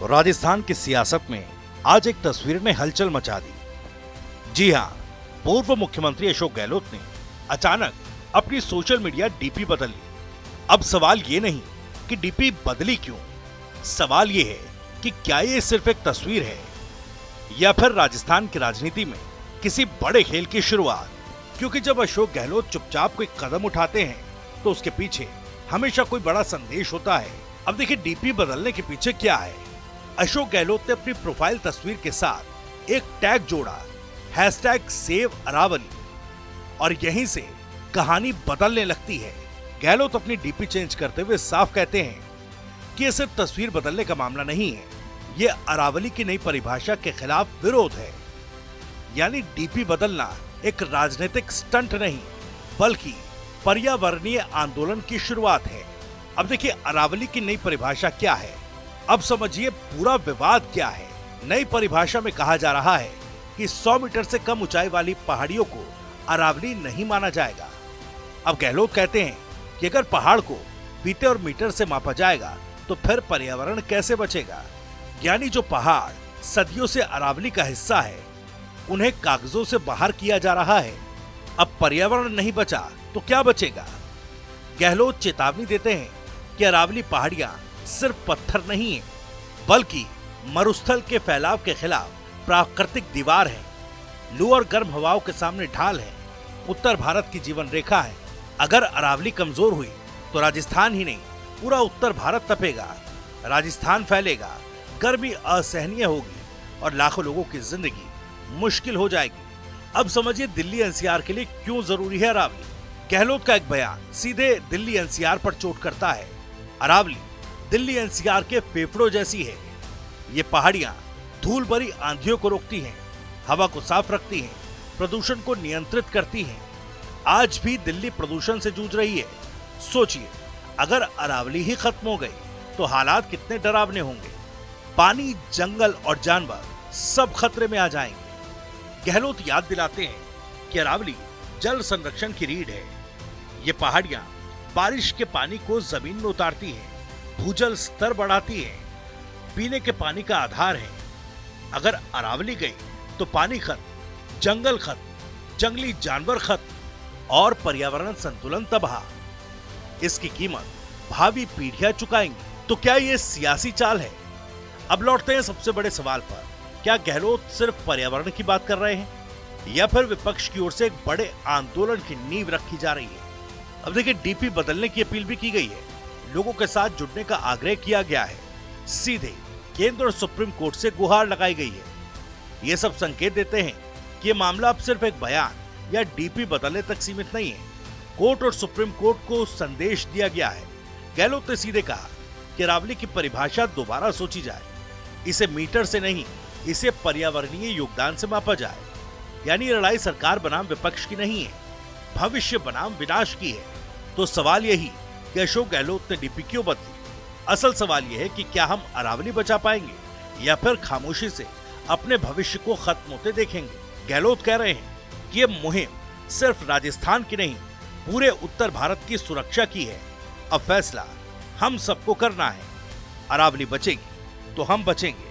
राजस्थान की सियासत में आज एक तस्वीर ने हलचल मचा दी। जी हां, पूर्व मुख्यमंत्री अशोक गहलोत ने अचानक अपनी सोशल मीडिया डीपी बदल ली। अब सवाल ये नहीं कि डीपी बदली क्यों, सवाल ये है कि क्या ये सिर्फ एक तस्वीर है या फिर राजस्थान की राजनीति में किसी बड़े खेल की शुरुआत। क्योंकि जब अशोक गहलोत चुपचाप कोई कदम उठाते हैं तो उसके पीछे हमेशा कोई बड़ा संदेश होता है। अब देखिए डीपी बदलने के पीछे क्या है। अशोक गहलोत ने अपनी प्रोफाइल तस्वीर के साथ एक टैग जोड़ा, #SaveAravali, और यहीं से कहानी बदलने लगती है। गहलोत अपनी डीपी चेंज करते हुए साफ कहते हैं कि ये सिर्फ तस्वीर बदलने का मामला नहीं है, ये अरावली की नई परिभाषा के खिलाफ विरोध है। यानी डीपी बदलना एक राजनीतिक स्टंट नहीं बल्कि पर्यावरणीय आंदोलन की शुरुआत है। अब देखिए अरावली की नई परिभाषा क्या है, अब समझिए पूरा विवाद क्या है। नई परिभाषा में कहा जा रहा है कि 100 मीटर से कम ऊंचाई वाली पहाड़ियों को अरावली नहीं माना जाएगा। अब गहलोत कहते हैं कि अगर पहाड़ को फीटे और मीटर से मापा जाएगा तो फिर पर्यावरण कैसे बचेगा। यानी जो पहाड़ सदियों से अरावली का हिस्सा है उन्हें कागजों से बाहर किया जा रहा है। अब पर्यावरण नहीं बचा तो क्या बचेगा। गहलोत चेतावनी देते हैं कि अरावली पहाड़ियां सिर्फ पत्थर नहीं है बल्कि मरुस्थल के फैलाव के खिलाफ प्राकृतिक दीवार है। लू और गर्म हवाओं के सामने ढाल है, उत्तर भारत की जीवन रेखा है। अगर अरावली कमजोर हुई तो राजस्थान ही नहीं पूरा उत्तर भारत तपेगा, राजस्थान फैलेगा, गर्मी असहनीय होगी और लाखों लोगों की जिंदगी मुश्किल हो जाएगी। अब समझिए दिल्ली एनसीआर के लिए क्यों जरूरी है अरावली। गहलोत का एक बयान सीधे दिल्ली एनसीआर पर चोट करता है। अरावली दिल्ली एनसीआर के फेफड़ों जैसी है। ये पहाड़ियां धूल भरी आंधियों को रोकती हैं, हवा को साफ रखती हैं, प्रदूषण को नियंत्रित करती हैं। आज भी दिल्ली प्रदूषण से जूझ रही है। सोचिए अगर अरावली ही खत्म हो गई तो हालात कितने डरावने होंगे। पानी, जंगल और जानवर सब खतरे में आ जाएंगे। गहलोत याद दिलाते हैं कि अरावली जल संरक्षण की रीढ़ है। ये पहाड़ियां बारिश के पानी को जमीन में उतारती हैं, भूजल स्तर बढ़ाती है, पीने के पानी का आधार है। अगर अरावली गई तो पानी खत्म, जंगल खत्म, जंगली जानवर खत्म और पर्यावरण संतुलन तबाह। इसकी कीमत भावी पीढ़ियां चुकाएंगी। तो क्या ये सियासी चाल है। अब लौटते हैं सबसे बड़े सवाल पर, क्या गहलोत सिर्फ पर्यावरण की बात कर रहे हैं या फिर विपक्ष की ओर से एक बड़े आंदोलन की नींव रखी जा रही है। अब देखिए डीपी बदलने की अपील भी की गई है, लोगों के साथ जुड़ने का आग्रह किया गया है, सीधे केंद्र और सुप्रीम कोर्ट से गुहार लगाई गई है। ये सब संकेत देते हैं कि ये मामला अब सिर्फ एक बयान या डीपी बदलने तक सीमित नहीं है। कोर्ट और सुप्रीम कोर्ट को संदेश दिया गया है। गहलोत ने सीधे कहा कि अरावली की परिभाषा दोबारा सोची जाए, इसे मीटर से नहीं इसे पर्यावरणीय योगदान से मापा जाए। यानी लड़ाई सरकार बनाम विपक्ष की नहीं है, भविष्य बनाम विनाश की है। तो सवाल यही कि अशोक गहलोत ने डीपी क्यों बदली। असल सवाल यह है कि क्या हम अरावली बचा पाएंगे या फिर खामोशी से अपने भविष्य को खत्म होते देखेंगे। गहलोत कह रहे हैं कि ये मुहिम सिर्फ राजस्थान की नहीं पूरे उत्तर भारत की सुरक्षा की है। अब फैसला हम सबको करना है। अरावली बचेगी तो हम बचेंगे।